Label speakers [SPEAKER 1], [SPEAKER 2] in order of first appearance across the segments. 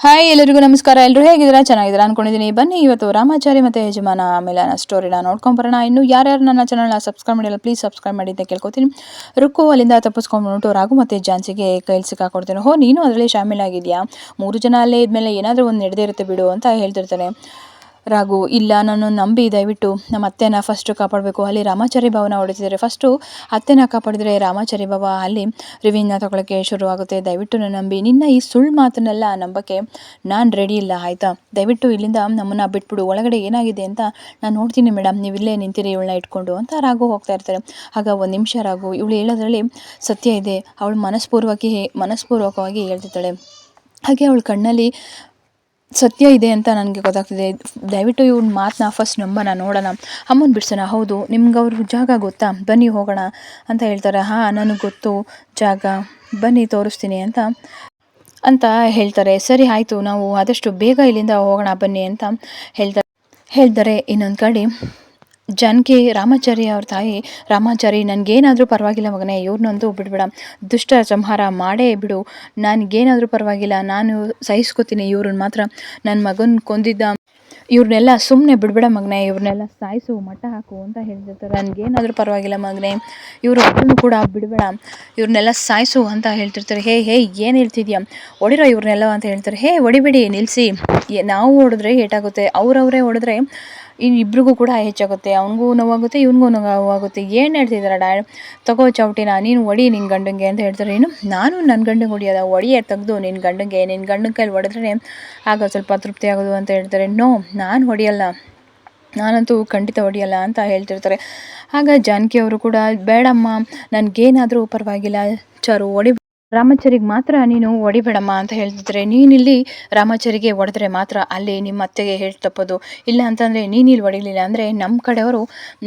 [SPEAKER 1] Hi ಎಲ್ಲರಿಗೂ ನಮಸ್ಕಾರ. ಎಲ್ಲರೂ ಹೇಗಿದ್ದೀರಾ? ಚೆನ್ನಾಗಿದ್ದೀರಾ ಅನ್ಕೊಂಡಿದ್ದೀನಿ. ಬನ್ನಿ ಇವತ್ತು ರಾಮಾಚಾರಿ ಮತ್ತು ಯಜಮಾನ ಮೇಲನ ಸ್ಟೋರಿನ ನೋಡ್ಕೊಂಬರೋಣ. ಇನ್ನು ಯಾರ್ಯಾರು ನನ್ನ ಚಾನಲ್ನ ಸಬ್ಸ್ಕ್ರೈಬ್ ಮಾಡಿಲ್ಲ ಪ್ಲೀಸ್ ಸಬ್ಸ್ಕ್ರೈಬ್ ಮಾಡಿ ಅಂತ ಕೇಳ್ಕೊತೀನಿ. ರುಕ್ಕು ಅಲ್ಲಿಂದ ತಪ್ಪಿಸ್ಕೊಂಡ್ಬಿಟ್ಟು ರಾಘು ಮತ್ತು ಝಾನ್ಸಿಗೆ ಕೈಲಿ ಸಿಕ್ಕಾಕೊಡ್ತೀನಿ. ನೀನು ಅದರಲ್ಲಿ ಶಾಮಿಲ್ ಆಗಿದೆಯಾ? 3 ಜನ ಅಲ್ಲೇ ಇದ್ಮೇಲೆ ಏನಾದರೂ ಒಂದು ನಡೆದೇ ಇರುತ್ತೆ ಬಿಡು ಅಂತ ಹೇಳ್ತಿರ್ತಾನೆ ರಾಘು. ಇಲ್ಲ, ನಾನು ನಂಬಿ ದಯವಿಟ್ಟು ನಮ್ಮ ಅತ್ತೆನ ಫಸ್ಟು ಕಾಪಾಡಬೇಕು. ಅಲ್ಲಿ ರಾಮಾಚಾರಿ ಭಾವನ ಹೊಡಿತಿದ್ದಾರೆ. ಫಸ್ಟು ಅತ್ತೆನ ಕಾಪಾಡಿದರೆ ರಾಮಾಚಾರಿ ಭಾವ ಅಲ್ಲಿ ರಿವೆಂಜ್ನ ತಗೊಳ್ಳೋಕ್ಕೆ ಶುರುವಾಗುತ್ತೆ. ದಯವಿಟ್ಟು ನಾನು ನಂಬಿ. ನಿನ್ನ ಈ ಸುಳ್ಳು ಮಾತನ್ನೆಲ್ಲ ನಂಬಕ್ಕೆ ನಾನು ರೆಡಿ ಇಲ್ಲ, ಆಯಿತಾ? ದಯವಿಟ್ಟು ಇಲ್ಲಿಂದ ನಮ್ಮನ್ನು ಬಿಟ್ಬಿಡು. ಒಳಗಡೆ ಏನಾಗಿದೆ ಅಂತ ನಾನು ನೋಡ್ತೀನಿ ಮೇಡಮ್, ನೀವು ಇಲ್ಲೇ ನಿಂತಿರಿ ಇವಳನ್ನ ಇಟ್ಕೊಂಡು ಅಂತ ರಾಘು ಹೋಗ್ತಾ ಇರ್ತಾರೆ. ಆಗ ಒಂದು ನಿಮಿಷ ರಾಘು, ಇವಳು ಹೇಳೋದ್ರಲ್ಲಿ ಸತ್ಯ ಇದೆ. ಅವಳು ಮನಸ್ಪೂರ್ವಕವಾಗಿ ಹೇಳ್ತಿದ್ದಾಳೆ. ಹಾಗೆ ಅವಳ ಕಣ್ಣಲ್ಲಿ ಸತ್ಯ ಇದೆ ಅಂತ ನನಗೆ ಗೊತ್ತಾಗ್ತಿದೆ. ದಯವಿಟ್ಟು ಇವ್ನ ಮಾತನ್ನ ಫಸ್ಟ್ ನಂಬೋಣ, ನೋಡೋಣ, ಅಮ್ಮನ ಬಿಡ್ಸೋಣ. ಹೌದು, ನಿಮ್ಗೆ ಅವ್ರ ಜಾಗ ಗೊತ್ತಾ? ಬನ್ನಿ ಹೋಗೋಣ ಅಂತ ಹೇಳ್ತಾರೆ. ನನಗೆ ಗೊತ್ತು ಜಾಗ, ಬನ್ನಿ ತೋರಿಸ್ತೀನಿ ಅಂತ ಹೇಳ್ತಾರೆ. ಸರಿ ಆಯಿತು, ನಾವು ಆದಷ್ಟು ಬೇಗ ಇಲ್ಲಿಂದ ಹೋಗೋಣ ಬನ್ನಿ ಅಂತ ಹೇಳ್ತಾರೆ. ಇನ್ನೊಂದು ಕಡೆ ಜಾನಕಿ ರಾಮಾಚಾರಿ ಅವ್ರ ತಾಯಿ, ರಾಮಾಚಾರಿ ನನಗೇನಾದರೂ ಪರವಾಗಿಲ್ಲ ಮಗನೇ, ಇವ್ರನ್ನೊಂದು ಬಿಡ್ಬೇಡ, ದುಷ್ಟ ಸಂಹಾರ ಮಾಡೇ ಬಿಡು, ನನಗೇನಾದರೂ ಪರವಾಗಿಲ್ಲ, ನಾನು ಸಹಿಸ್ಕೋತೀನಿ. ಇವ್ರನ್ನ ಮಾತ್ರ ನನ್ನ ಮಗನ ಕೊಂದಿದ್ದ ಇವ್ರನ್ನೆಲ್ಲ ಸುಮ್ಮನೆ ಬಿಡ್ಬೇಡ ಮಗನೇ, ಇವ್ರನ್ನೆಲ್ಲ ಸಾಯಿಸು, ಮಟ್ಟ ಹಾಕು ಅಂತ ಹೇಳ್ತಿರ್ತಾರೆ. ನನಗೇನಾದರೂ ಪರವಾಗಿಲ್ಲ ಮಗನೇ, ಇವರು ಒಬ್ಬರನ್ನು ಕೂಡ ಬಿಡಬೇಡ, ಇವ್ರನ್ನೆಲ್ಲ ಸಾಯಿಸು ಅಂತ ಹೇಳ್ತಿರ್ತಾರೆ. ಹೇ ಏನು ಹೇಳ್ತಿದ್ಯಾ, ಹೊಡಿರೋ ಇವ್ರನ್ನೆಲ್ಲ ಅಂತ ಹೇಳ್ತಾರೆ. ಹೊಡಿಬೇಡಿ, ನಿಲ್ಲಿಸಿ, ನಾವು ಹೊಡೆದ್ರೆ ಏಟಾಗುತ್ತೆ, ಅವರವರೇ ಹೊಡೆದ್ರೆ ಇಬ್ರಿಗೂ ಕೂಡ ಹೆಚ್ಚಾಗುತ್ತೆ, ಅವನಿಗೂ ನೋವಾಗುತ್ತೆ, ಇವನಿಗೂ ನೋವಾಗುತ್ತೆ. ಏನು ಹೇಳ್ತಿದ್ದಾರೆ ತಗೋ ಚೌಟಿನ, ನೀನು ಹೊಡಿ ನಿನ್ನ ಗಂಡಂಗೆ ಅಂತ ಹೇಳ್ತಾರೆ. ನಾನು ನನ್ನ ಗಂಡಂಗೆ ಹೊಡಿಯೋದ? ಹೊಡಿಯೇ ತೆಗೆದು ನಿನ್ನ ಗಂಡನ ಕೈಲಿ ಹೊಡೆದ್ರೆ ಆಗ ಸ್ವಲ್ಪ ತೃಪ್ತಿ ಆಗೋದು ಅಂತ ಹೇಳ್ತಾರೆ. ನಾನು ಹೊಡೆಯಲ್ಲ, ನಾನಂತೂ ಖಂಡಿತ ಹೊಡೆಯಲ್ಲ ಅಂತ ಹೇಳ್ತಿರ್ತಾರೆ. ಆಗ ಜಾನಕಿ ಅವರು ಕೂಡ, ಬೇಡಮ್ಮ, ನನಗೇನಾದರೂ ಪರವಾಗಿಲ್ಲ, ಚಾರು ಹೊಡಿ, ರಾಮಾಚಾರಿಗೆ ಮಾತ್ರ ನೀನು ಹೊಡಿಬೇಡಮ್ಮ ಅಂತ ಹೇಳ್ತಿದ್ರೆ, ನೀನಿಲ್ಲಿ ರಾಮಾಚಾರಿಗೆ ಹೊಡೆದ್ರೆ ಮಾತ್ರ ಅಲ್ಲಿ ನಿಮ್ಮ ಅತ್ತೆಗೆ ಹೇಳಿ ತಪ್ಪೋದು, ಇಲ್ಲ ಅಂತಂದರೆ ನೀನಿಲ್ಲಿ ಹೊಡಿಲಿಲ್ಲ ಅಂದರೆ ನಮ್ಮ ಕಡೆಯವರು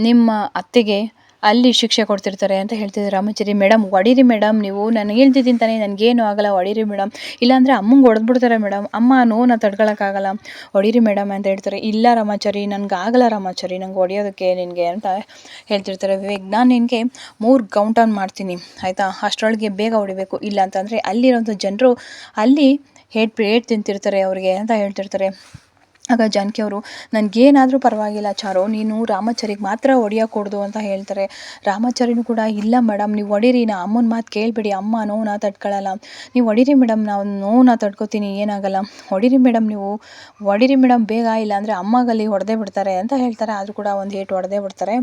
[SPEAKER 1] ನಿಮ್ಮ ಅತ್ತೆಗೆ ಅಲ್ಲಿ ಶಿಕ್ಷೆ ಕೊಡ್ತಿರ್ತಾರೆ ಅಂತ ಹೇಳ್ತಿದ್ದಾರೆ. ರಾಮಾಚಾರಿ, ಮೇಡಮ್ ಹೊಡೀರಿ ಮೇಡಮ್, ನೀವು ನನಗೆ ಹೇಳ್ತಿದ್ದೀನಿ ತಾನೇ, ನನಗೇನು ಆಗಲ್ಲ, ಹೊಡೀರಿ ಮೇಡಮ್, ಇಲ್ಲಾಂದರೆ ಅಮ್ಮಂಗೆ ಹೊಡೆದ್ಬಿಡ್ತಾರೆ ಮೇಡಮ್, ಅಮ್ಮ ನೋವನ್ನ ತಡ್ಕೊಳಕ್ಕಾಗಲ್ಲ, ಹೊಡೀರಿ ಮೇಡಮ್ ಅಂತ ಹೇಳ್ತಾರೆ. ಇಲ್ಲ ರಾಮಾಚಾರಿ, ಆಗಲ್ಲ ರಾಮಾಚಾರಿ, ನಂಗೆ ಹೊಡೆಯೋದಕ್ಕೆ ನಿನಗೆ ಅಂತ ಹೇಳ್ತಿರ್ತಾರೆ. ವಿವೇಕ್, ನಾನು ನಿನಗೆ 3 ಕೌಂಟೌನ್ ಮಾಡ್ತೀನಿ ಆಯಿತಾ, ಅಷ್ಟರೊಳಗೆ ಬೇಗ ಹೊಡಿಬೇಕು, ಇಲ್ಲ ಅಂತಂದರೆ ಅಲ್ಲಿರೋಂಥ ಜನರು ಅಲ್ಲಿ ಹೇಟ್ ತಿಂತಿರ್ತಾರೆ ಅವ್ರಿಗೆ ಅಂತ ಹೇಳ್ತಿರ್ತಾರೆ. ಆಗ ಜಾನಕಿ ಅವರು, ನನಗೇನಾದರೂ ಪರವಾಗಿಲ್ಲ ಚಾರು, ನೀನು ರಾಮಾಚಾರಿಗೆ ಮಾತ್ರ ಹೊಡಿಯೋಕೊಡ್ದು ಅಂತ ಹೇಳ್ತಾರೆ. ರಾಮಾಚಾರಿನೂ ಕೂಡ, ಇಲ್ಲ ಮೇಡಮ್ ನೀವು ಹೊಡೀರಿ, ನಾ ಅಮ್ಮನ ಮಾತು ಕೇಳಿಬಿಡಿ, ಅಮ್ಮ ನೋವನ್ನ ತಡ್ಕೊಳ್ಳಲ್ಲ, ನೀವು ಹೊಡೀರಿ ಮೇಡಮ್, ನಾವು ನೋವನ್ನ ತಡ್ಕೊತೀನಿ, ಏನಾಗಲ್ಲ, ಹೊಡೀರಿ ಮೇಡಮ್, ನೀವು ಹೊಡೀರಿ ಮೇಡಮ್ ಬೇಗ, ಇಲ್ಲಾಂದರೆ ಅಮ್ಮಗಲ್ಲಿ ಹೊಡೆದೇ ಬಿಡ್ತಾರೆ ಅಂತ ಹೇಳ್ತಾರೆ. ಆದರೂ ಕೂಡ ಒಂದು ಏಟು ಹೊಡೆದೇ ಬಿಡ್ತಾರೆ.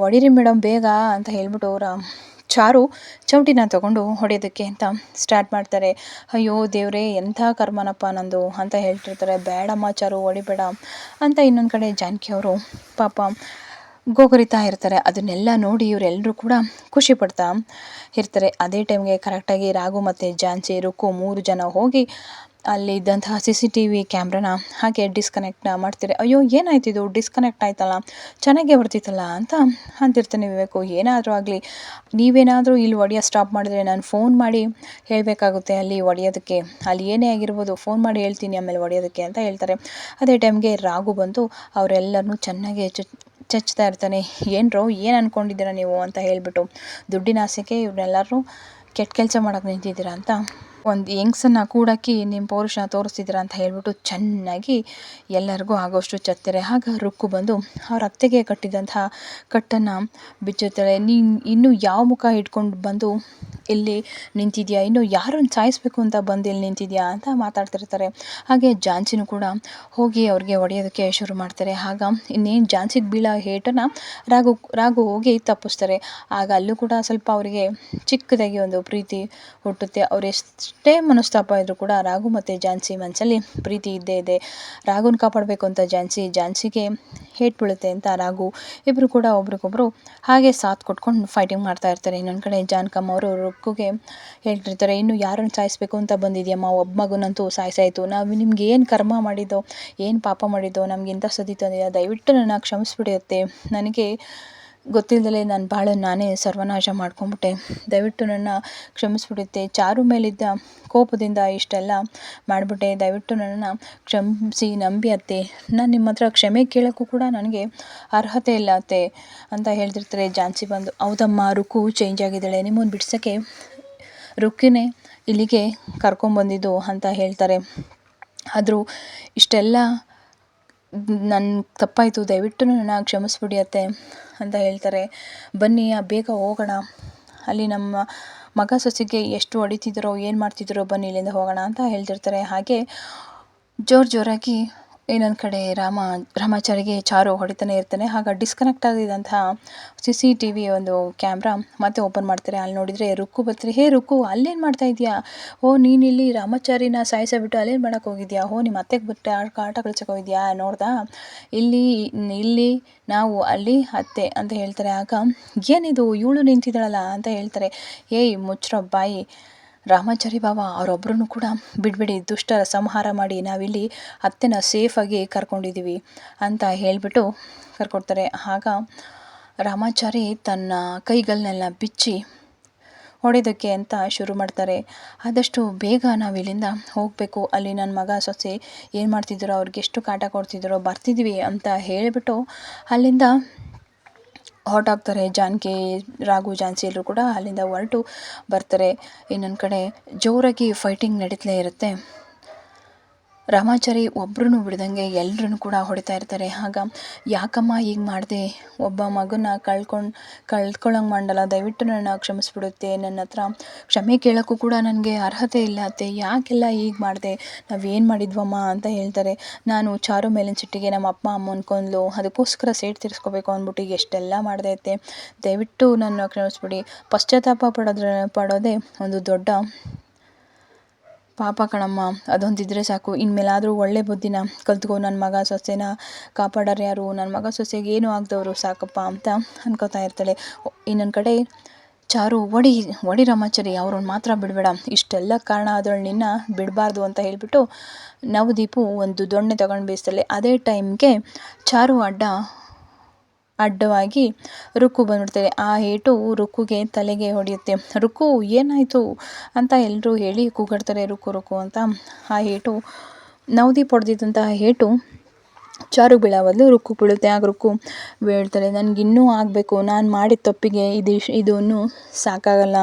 [SPEAKER 1] ಹೊಡೀರಿ ಮೇಡಮ್ ಬೇಗ ಅಂತ ಹೇಳ್ಬಿಟ್ಟು ಚಾರು ಚೌಟಿನ ತಗೊಂಡು ಹೊಡೆಯೋದಕ್ಕೆ ಅಂತ ಸ್ಟಾರ್ಟ್ ಮಾಡ್ತಾರೆ. ಅಯ್ಯೋ ದೇವರೇ, ಎಂಥ ಕರ್ಮನಪ್ಪ ನಂದು ಅಂತ ಹೇಳ್ತಿರ್ತಾರೆ. ಬೇಡಮ್ಮ ಚಾರು, ಹೊಡಿಬೇಡ ಅಂತ ಇನ್ನೊಂದು ಕಡೆ ಜಾನಕಿ ಅವರು ಪಾಪ ಗೋಗರಿತಾ ಇರ್ತಾರೆ. ಅದನ್ನೆಲ್ಲ ನೋಡಿ ಇವರೆಲ್ಲರೂ ಕೂಡ ಖುಷಿ ಪಡ್ತಾ ಇರ್ತಾರೆ. ಅದೇ ಟೈಮ್ಗೆ ಕರೆಕ್ಟಾಗಿ ರಾಘು ಮತ್ತು ಝಾನ್ಸಿ, ರುಕ್ಕು 3 ಜನ ಹೋಗಿ ಅಲ್ಲಿ ಇದ್ದಂತಹ CCTV ಕ್ಯಾಮ್ರಾನ ಹಾಗೆ ಡಿಸ್ಕನೆಕ್ಟ್ನ ಮಾಡ್ತಾರೆ. ಅಯ್ಯೋ ಏನಾಯ್ತು, ಇದು ಡಿಸ್ಕನೆಕ್ಟ್ ಆಯ್ತಲ್ಲ, ಚೆನ್ನಾಗೇ ಬರ್ತಿತ್ತಲ್ಲ ಅಂತ ಅಂತಿರ್ತಾನೆ ವಿವೇಕು. ಏನಾದರೂ ಆಗಲಿ, ನೀವೇನಾದರೂ ಇಲ್ಲಿ ಹೊಡೆಯೋ ಸ್ಟಾಪ್ ಮಾಡಿದ್ರೆ ನಾನು ಫೋನ್ ಮಾಡಿ ಹೇಳಬೇಕಾಗುತ್ತೆ ಅಲ್ಲಿ ಹೊಡೆಯೋದಕ್ಕೆ, ಅಲ್ಲಿ ಏನೇ ಆಗಿರ್ಬೋದು ಫೋನ್ ಮಾಡಿ ಹೇಳ್ತೀನಿ ಆಮೇಲೆ ಹೊಡೆಯೋದಕ್ಕೆ ಅಂತ ಹೇಳ್ತಾರೆ. ಅದೇ ಟೈಮ್ಗೆ ರಾಘು ಬಂದು ಅವರೆಲ್ಲರನ್ನೂ ಚೆನ್ನಾಗಿ ಚಚ್ತಾ ಇರ್ತಾನೆ. ಏನು ಅಂದ್ಕೊಂಡಿದ್ದೀರಾ ನೀವು ಅಂತ ಹೇಳ್ಬಿಟ್ಟು, ದುಡ್ಡಿನ ಆಸೆಗೆ ಇವ್ರನ್ನೆಲ್ಲರೂ ಕೆಟ್ಟ ಕೆಲಸ ಮಾಡೋಕ್ಕೆ ನಿಂತಿದ್ದೀರಾ ಅಂತ, ಒಂದು ಹೆಂಗ್ಸನ್ನು ಕೂಡಾಕಿ ನಿಮ್ಮ ಪೌರುಷ ತೋರಿಸ್ತಿದ್ದೀರಾ ಅಂತ ಹೇಳ್ಬಿಟ್ಟು ಚೆನ್ನಾಗಿ ಎಲ್ಲರಿಗೂ ಆಗೋಷ್ಟು ಚತ್ತಾರೆ. ಆಗ ರುಕ್ಕು ಬಂದು ಅವ್ರ ಅತ್ತೆಗೆ ಕಟ್ಟಿದಂತಹ ಕಟ್ಟನ್ನು ಬಿಚ್ಚುತ್ತಾಳೆ. ನೀನು ಇನ್ನೂ ಯಾವ ಮುಖ ಇಟ್ಕೊಂಡು ಬಂದು ಇಲ್ಲಿ ನಿಂತಿದ್ಯಾ, ಇನ್ನೂ ಯಾರನ್ನು ಸಾಯಿಸ್ಬೇಕು ಅಂತ ಬಂದು ಇಲ್ಲಿ ನಿಂತಿದ್ಯಾ ಅಂತ ಮಾತಾಡ್ತಿರ್ತಾರೆ. ಹಾಗೆ ಝಾನ್ಸಿನೂ ಕೂಡ ಹೋಗಿ ಅವ್ರಿಗೆ ಹೊಡೆಯೋದಕ್ಕೆ ಶುರು ಮಾಡ್ತಾರೆ. ಆಗ ಇನ್ನೇನು ಝಾನ್ಸಿಗೆ ಬೀಳೋ ಏಟನ್ನು ರಾಘು ಹೋಗಿ ತಪ್ಪಿಸ್ತಾರೆ. ಆಗ ಅಲ್ಲೂ ಕೂಡ ಸ್ವಲ್ಪ ಅವರಿಗೆ ಚಿಕ್ಕದಾಗಿ ಒಂದು ಪ್ರೀತಿ ಹುಟ್ಟುತ್ತೆ. ಅವ್ರು ಎಷ್ಟೇ ಮನಸ್ತಾಪ ಇದ್ದರೂ ಕೂಡ ರಾಘು ಮತ್ತು ಝಾನ್ಸಿ ಮನಸ್ಸಲ್ಲಿ ಪ್ರೀತಿ ಇದ್ದೇ ಇದೆ. ರಾಘುನ ಕಾಪಾಡಬೇಕು ಅಂತ ಝಾನ್ಸಿಗೆ ಹೇಟ್ ಬೀಳುತ್ತೆ ಅಂತ ರಾಘು, ಇಬ್ಬರು ಕೂಡ ಒಬ್ರಿಗೊಬ್ರು ಹಾಗೆ ಸಾಥ್ ಕೊಟ್ಕೊಂಡು ಫೈಟಿಂಗ್ ಮಾಡ್ತಾ ಇರ್ತಾರೆ. ಇನ್ನೊಂದು ಕಡೆ ಜಾನಕಮ್ಮ ಅವರು ರುಕ್ಕುಗೆ ಹೇಳ್ತಿರ್ತಾರೆ, ಇನ್ನು ಯಾರನ್ನು ಸಾಯಿಸ್ಬೇಕು ಅಂತ ಬಂದಿದ್ಯಮ್ಮ, ಒಬ್ಬ ಮಗುನಂತೂ ಸಾಯಿಸಾಯಿತು, ನಾವು ನಿಮ್ಗೆ ಏನು ಕರ್ಮ ಮಾಡಿದ್ದೋ, ಏನು ಪಾಪ ಮಾಡಿದ್ದೋ, ನಮ್ಗೆ ಇಂಥ ಸತಿ ತಂದಿದ್ದ, ದಯವಿಟ್ಟು ನನ್ನ ಕ್ಷಮಿಸ್ಬಿಡುತ್ತೆ, ನನಗೆ ಗೊತ್ತಿಲ್ಲದಲೇ ನನ್ನ ಬಾಳನ್ನು ನಾನೇ ಸರ್ವನಾಶ ಮಾಡ್ಕೊಂಬಿಟ್ಟೆ, ದಯವಿಟ್ಟು ನನ್ನ ಕ್ಷಮಿಸ್ಬಿಡುತ್ತೆ, ಚಾರು ಮೇಲಿದ್ದ ಕೋಪದಿಂದ ಇಷ್ಟೆಲ್ಲ ಮಾಡಿಬಿಟ್ಟೆ, ದಯವಿಟ್ಟು ನನ್ನನ್ನು ಕ್ಷಮಿಸಿ ನಂಬಿ ಅತ್ತೆ, ನಾನು ನಿಮ್ಮ ಹತ್ರ ಕ್ಷಮೆ ಕೇಳೋಕ್ಕೂ ಕೂಡ ನನಗೆ ಅರ್ಹತೆ ಇಲ್ಲ ಅತ್ತೆ ಅಂತ ಹೇಳ್ತಿರ್ತಾರೆ. ಝಾನ್ಸಿ ಬಂದು, ಹೌದಮ್ಮ ರುಕ್ಕು ಚೇಂಜ್ ಆಗಿದ್ದಾಳೆ, ನಿಮ್ಮನ್ನು ಬಿಡ್ಸೋಕ್ಕೆ ರುಕ್ಕಿನೇ ಇಲ್ಲಿಗೆ ಕರ್ಕೊಂಬಂದಿದ್ದು ಅಂತ ಹೇಳ್ತಾರೆ. ಆದರೂ ಇಷ್ಟೆಲ್ಲ ನನ್ನ ತಪ್ಪಾಯಿತು, ದಯವಿಟ್ಟು ನನ್ನ ಕ್ಷಮಿಸ್ಬಿಡಿ ಅತ್ತೆ ಅಂತ ಹೇಳ್ತಾರೆ. ಬನ್ನಿ ಬೇಗ ಹೋಗೋಣ, ಅಲ್ಲಿ ನಮ್ಮ ಮಗ ಸೊಸೆಗೆ ಎಷ್ಟು ಹೊಡಿತಿದ್ರೋ ಏನು ಮಾಡ್ತಿದ್ರೋ, ಬನ್ನಿ ಇಲ್ಲಿಂದ ಹೋಗೋಣ ಅಂತ ಹೇಳ್ತಿರ್ತಾರೆ. ಹಾಗೆ ಜೋರಾಗಿ ಇನ್ನೊಂದು ಕಡೆ ರಾಮಾಚಾರಿಗೆ ಚಾರು ಹೊಡಿತಾನೆ ಇರ್ತಾನೆ. ಆಗ ಡಿಸ್ಕನೆಕ್ಟ್ ಆಗಿದ್ದಂತಹ CCTV ಒಂದು ಕ್ಯಾಮ್ರಾ ಮತ್ತೆ ಓಪನ್ ಮಾಡ್ತಾರೆ. ಅಲ್ಲಿ ನೋಡಿದರೆ ರುಕ್ಕು ಬರ್ತಾರೆ. ಹೇ ರುಕ್ಕು, ಅಲ್ಲೇನು ಮಾಡ್ತಾ ಇದೆಯಾ? ಓ, ನೀನಿಲ್ಲಿ ರಾಮಾಚಾರಿನ ಸಾಯಿಸಿಬಿಟ್ಟು ಅಲ್ಲೇನು ಮಾಡೋಕ್ಕೆ ಹೋಗಿದ್ಯಾ? ಓ, ನಿಮ್ಮ ಅತ್ತೆಗೆ ಬಿಟ್ಟು ಆಟ ಕಳ್ಸಕ್ಕೆ ಹೋಗಿದ್ಯಾ? ನೋಡ್ದಾ, ಇಲ್ಲಿ ನಾವು, ಅಲ್ಲಿ ಅತ್ತೆ ಅಂತ ಹೇಳ್ತಾರೆ. ಆಗ ಏನಿದು, ಇವಳು ನಿಂತಿದ್ದಾಳಲ್ಲ ಅಂತ ಹೇಳ್ತಾರೆ. ಏಯ್ ಮುಚ್ಚ್ರ ಬಾಯಿ ರಾಮಾಚಾರಿ ಬಾಬಾ, ಅವರೊಬ್ಬರನ್ನು ಕೂಡ ಬಿಡಬೇಡಿ, ದುಷ್ಟರ ಸಂಹಾರ ಮಾಡಿ ನಾವಿಲ್ಲಿ ಅತ್ತೆನ ಸೇಫಾಗಿ ಕರ್ಕೊಂಡಿದ್ದೀವಿ ಅಂತ ಹೇಳಿಬಿಟ್ಟು ಕರ್ಕೊಡ್ತಾರೆ. ಆಗ ರಾಮಾಚಾರಿ ತನ್ನ ಕೈಗಳನ್ನೆಲ್ಲ ಬಿಚ್ಚಿ ಹೊಡೆಯೋದಕ್ಕೆ ಅಂತ ಶುರು ಮಾಡ್ತಾರೆ. ಆದಷ್ಟು ಬೇಗ ನಾವು ಇಲ್ಲಿಂದ ಹೋಗಬೇಕು, ಅಲ್ಲಿ ನನ್ನ ಮಗ ಸೊಸೆ ಏನು ಮಾಡ್ತಿದ್ದಾರೋ, ಅವ್ರಿಗೆ ಎಷ್ಟು ಕಾಟ ಕೊಡ್ತಿದ್ದಾರೋ, ಬರ್ತಿದ್ದೀವಿ ಅಂತ ಹೇಳಿಬಿಟ್ಟು ಅಲ್ಲಿಂದ ಹೊರಟಾಗ್ತಾರೆ. ರಾಘು ಝಾನ್ಸಿ ಎಲ್ಲರೂ ಕೂಡ ಅಲ್ಲಿಂದ ಹೊರಟು ಬರ್ತಾರೆ. ಇನ್ನೊಂದು ಕಡೆ ಜೋರಾಗಿ ಫೈಟಿಂಗ್ ನಡೀತಲೇ ಇರುತ್ತೆ. ರಾಮಾಚಾರಿ ಒಬ್ಬರೂ ಬಿಡ್ದಂಗೆ ಎಲ್ಲರೂ ಕೂಡ ಹೊಡಿತಾ ಇರ್ತಾರೆ. ಆಗ ಯಾಕಮ್ಮ ಹೀಗೆ ಮಾಡಿದೆ, ಒಬ್ಬ ಮಗನ ಕಳ್ಕೊಳ್ಳೋಂಗೆ ಮಾಡಲ್ಲ, ದಯವಿಟ್ಟು ನನ್ನ ಕ್ಷಮಿಸ್ಬಿಡುತ್ತೆ, ನನ್ನ ಹತ್ರ ಕ್ಷಮೆ ಕೇಳೋಕ್ಕೂ ಕೂಡ ನನಗೆ ಅರ್ಹತೆ ಇಲ್ಲ ಅತ್ತೆ, ಯಾಕೆಲ್ಲ ಹೀಗೆ ಮಾಡಿದೆ, ನಾವೇನು ಮಾಡಿದ್ವಮ್ಮ ಅಂತ ಹೇಳ್ತಾರೆ. ನಾನು ಚಾರು ಮೇಲಿನ ಸಿಟ್ಟಿಗೆ ನಮ್ಮ ಅಪ್ಪ ಅಮ್ಮನ ಕೊಂದ್ಲು, ಅದಕ್ಕೋಸ್ಕರ ಸೇಡು ತೀರಿಸ್ಕೋಬೇಕು ಅಂದ್ಬಿಟ್ಟು ಎಷ್ಟೆಲ್ಲ ಮಾಡಿದೆ ಅತ್ತೆ, ದಯವಿಟ್ಟು ನನ್ನ ಕ್ಷಮಿಸ್ಬಿಡಿ. ಪಶ್ಚಾತ್ತಾಪ ಪಡೋದೇ ಒಂದು ದೊಡ್ಡ ಪಾಪ ಕಣಮ್ಮ, ಅದೊಂದಿದ್ರೆ ಸಾಕು, ಇನ್ಮೇಲಾದರೂ ಒಳ್ಳೆ ಬುದ್ಧಿನ ಕಲ್ತ್ಕೊ, ನನ್ನ ಮಗ ಸೊಸೆನ ಕಾಪಾಡೋರು ಯಾರು, ನನ್ನ ಮಗ ಸೊಸೆಗೆ ಏನೂ ಆಗದವರು ಸಾಕಪ್ಪ ಅಂತ ಅನ್ಕೋತಾ ಇರ್ತಾಳೆ. ಇನ್ನೊಂದು ಕಡೆ ಚಾರು, ಒಡಿ ರಾಮಾಚಾರಿ, ಅವ್ರನ್ನ ಮಾತ್ರ ಬಿಡಬೇಡ, ಇಷ್ಟೆಲ್ಲ ಕಾರಣ ಆದವಳು ನಿನ್ನ ಬಿಡಬಾರ್ದು ಅಂತ ಹೇಳಿಬಿಟ್ಟು ನವದೀಪು ಒಂದು ದೊಣ್ಣೆ ತಗೊಂಡು ಬೀಸ್ತಾಳೆ. ಅದೇ ಟೈಮ್ಗೆ ಚಾರು ಅಡ್ಡವಾಗಿ ರುಕ್ಕು ಬಂದ್ಬಿಡ್ತಾರೆ. ಆ ಏಟು ರುಕ್ಕುಗೆ ತಲೆಗೆ ಹೊಡೆಯುತ್ತೆ. ರುಕ್ಕು ಏನಾಯಿತು ಅಂತ ಎಲ್ಲರೂ ಹೇಳಿ ಕೂಗಾಡ್ತಾರೆ, ರುಕ್ಕು ಅಂತ. ಆ ಏಟು ನವದೀಪ್ ಹೊಡೆದಿದ್ದಂತಹ ಏಟು ಚಾರು ಬೀಳೋ ಬದಲು ರುಕ್ಕು ಬೀಳುತ್ತೆ. ಆಗ ರುಕ್ಕು ಹೇಳ್ತಾಳೆ, ನನಗಿನ್ನೂ ಆಗಬೇಕು, ನಾನು ಮಾಡಿದ ತಪ್ಪಿಗೆ ಇದನ್ನು ಸಾಕಾಗಲ್ಲ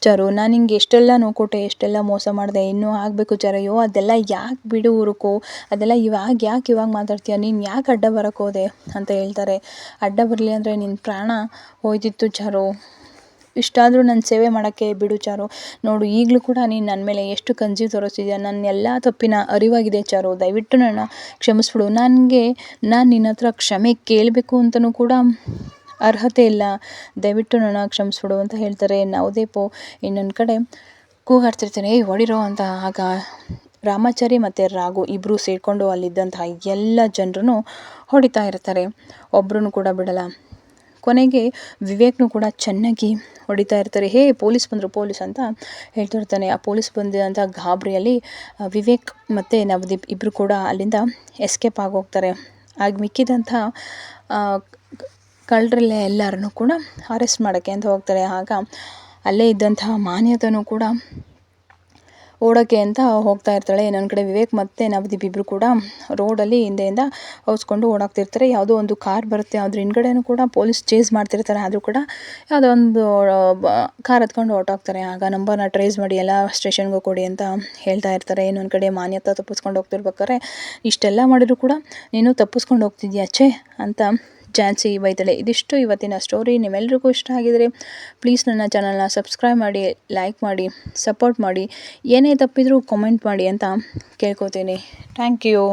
[SPEAKER 1] ಚಾರು, ನಾನು ನಿಂಗೆ ಎಷ್ಟೆಲ್ಲ ನೋವು ಕೊಟ್ಟೆ, ಎಷ್ಟೆಲ್ಲ ಮೋಸ ಮಾಡಿದೆ, ಇನ್ನೂ ಆಗಬೇಕು ಚಾರು. ಅಯ್ಯೋ ಅದೆಲ್ಲ ಯಾಕೆ ಬಿಡು ರುಕ್ಕು, ಅದೆಲ್ಲ ಇವಾಗ ಮಾತಾಡ್ತೀಯ, ನೀನು ಯಾಕೆ ಅಡ್ಡ ಬರೋಕ್ಕೆ ಹೋದೆ ಅಂತ ಹೇಳ್ತಾರೆ. ಅಡ್ಡ ಬರಲಿ ಅಂದರೆ ನಿನ್ನ ಪ್ರಾಣ ಹೋಯ್ತಿತ್ತು ಚಾರು, ಇಷ್ಟಾದರೂ ನನ್ನ ಸೇವೆ ಮಾಡೋಕ್ಕೆ ಬಿಡು ಚಾರು. ನೋಡು, ಈಗಲೂ ಕೂಡ ನೀನು ನನ್ನ ಮೇಲೆ ಎಷ್ಟು ಕಂಜಿ ತೋರಿಸ್ತಿದ್ಯಾ, ನನ್ನ ಎಲ್ಲ ತಪ್ಪಿನ ಅರಿವಾಗಿದೆ ಚಾರು, ದಯವಿಟ್ಟು ನನ್ನ ಕ್ಷಮಿಸ್ಬಿಡು. ನಾನು ನಿನ್ನ ಹತ್ರ ಕ್ಷಮೆ ಕೇಳಬೇಕು ಅಂತಲೂ ಕೂಡ ಅರ್ಹತೆ ಇಲ್ಲ, ದಯವಿಟ್ಟು ನನ್ನ ಕ್ಷಮಿಸ್ಬಿಡು ಅಂತ ಹೇಳ್ತಾರೆ ನವದೀಪು. ಇನ್ನೊಂದು ಕಡೆ ಕೂಗಾಡ್ತಿರ್ತಾನೆ, ಏಯ್ ಹೊಡಿರೋ ಅಂತ. ಆಗ ರಾಮಾಚಾರಿ ಮತ್ತು ರಾಘು ಇಬ್ಬರು ಸೇರಿಕೊಂಡು ಅಲ್ಲಿದ್ದಂತಹ ಎಲ್ಲ ಜನರನ್ನು ಹೊಡಿತಾ ಇರ್ತಾರೆ, ಒಬ್ಬರೂ ಕೂಡ ಬಿಡಲ್ಲ. ಕೊನೆಗೆ ವಿವೇಕ್ನು ಕೂಡ ಚೆನ್ನಾಗಿ ಹೊಡಿತಾ ಇರ್ತಾರೆ. ಹೇ ಪೊಲೀಸ್ ಅಂತ ಹೇಳ್ತಿರ್ತಾನೆ. ಆ ಪೊಲೀಸ್ ಬಂದಿದ್ದಂಥ ಗಾಬರಿಯಲ್ಲಿ ವಿವೇಕ್ ಮತ್ತು ನವದೀಪ್ ಇಬ್ಬರು ಕೂಡ ಅಲ್ಲಿಂದ ಎಸ್ಕೇಪ್ ಆಗೋಗ್ತಾರೆ. ಆಗ ಮಿಕ್ಕಿದಂಥ ಕಳ್ಳರಲ್ಲೇ ಎಲ್ಲರನ್ನೂ ಕೂಡ ಅರೆಸ್ಟ್ ಮಾಡೋಕ್ಕೆ ಅಂತ ಹೋಗ್ತಾರೆ. ಆಗ ಅಲ್ಲೇ ಇದ್ದಂತಹ ಮಾನ್ಯತನೂ ಕೂಡ ಓಡೋಕ್ಕೆ ಅಂತ ಹೋಗ್ತಾ ಇರ್ತಾಳೆ. ಇನ್ನೊಂದು ಕಡೆ ವಿವೇಕ್ ಮತ್ತು ನವದೀಪ್ ಇಬ್ಬರು ಕೂಡ ರೋಡಲ್ಲಿ ಹಿಂದೆಯಿಂದ ಔಸ್ಕೊಂಡು ಓಡಾಡ್ತಿರ್ತಾರೆ. ಯಾವುದೋ ಒಂದು ಕಾರ್ ಬರುತ್ತೆ, ಅದ್ರ ಹಿಂದ್ಗಡೆನೂ ಕೂಡ ಪೊಲೀಸ್ ಚೇಸ್ ಮಾಡ್ತಿರ್ತಾರೆ. ಆದರೂ ಕೂಡ ಯಾವುದೋ ಒಂದು ಕಾರ್ ಹತ್ಕೊಂಡು ಹೊರಟೋಗ್ತಾರೆ. ಆಗ ನಂಬರ್ನ ಟ್ರೇಸ್ ಮಾಡಿ ಎಲ್ಲ ಸ್ಟೇಷನ್ಗೂ ಕೊಡಿ ಅಂತ ಹೇಳ್ತಾ ಇರ್ತಾರೆ. ಇನ್ನೊಂದು ಕಡೆ ಮಾನ್ಯತೆ ತಪ್ಪಿಸ್ಕೊಂಡು ಹೋಗ್ತಿರ್ಬೇಕಾದ್ರೆ, ಇಷ್ಟೆಲ್ಲ ಮಾಡಿದ್ರು ಕೂಡ ನೀನು ತಪ್ಪಿಸ್ಕೊಂಡು ಹೋಗ್ತಿದ್ಯಾ ಛೇ ಅಂತ ಝಾನ್ಸಿ ಬೈತಾಳೆ. ಇದಿಷ್ಟು ಇವತ್ತಿನ ಸ್ಟೋರಿ. ನಿಮ್ಮೆಲ್ರಿಗೂ ಇಷ್ಟ ಆಗಿದರೆ ಪ್ಲೀಸ್ ನನ್ನ ಚಾನಲ್ನ ಸಬ್ಸ್ಕ್ರೈಬ್ ಮಾಡಿ, ಲೈಕ್ ಮಾಡಿ, ಸಪೋರ್ಟ್ ಮಾಡಿ, ಏನೇ ತಪ್ಪಿದ್ರೂ ಕಾಮೆಂಟ್ ಮಾಡಿ ಅಂತ ಕೇಳ್ಕೊತೀನಿ. Thank you.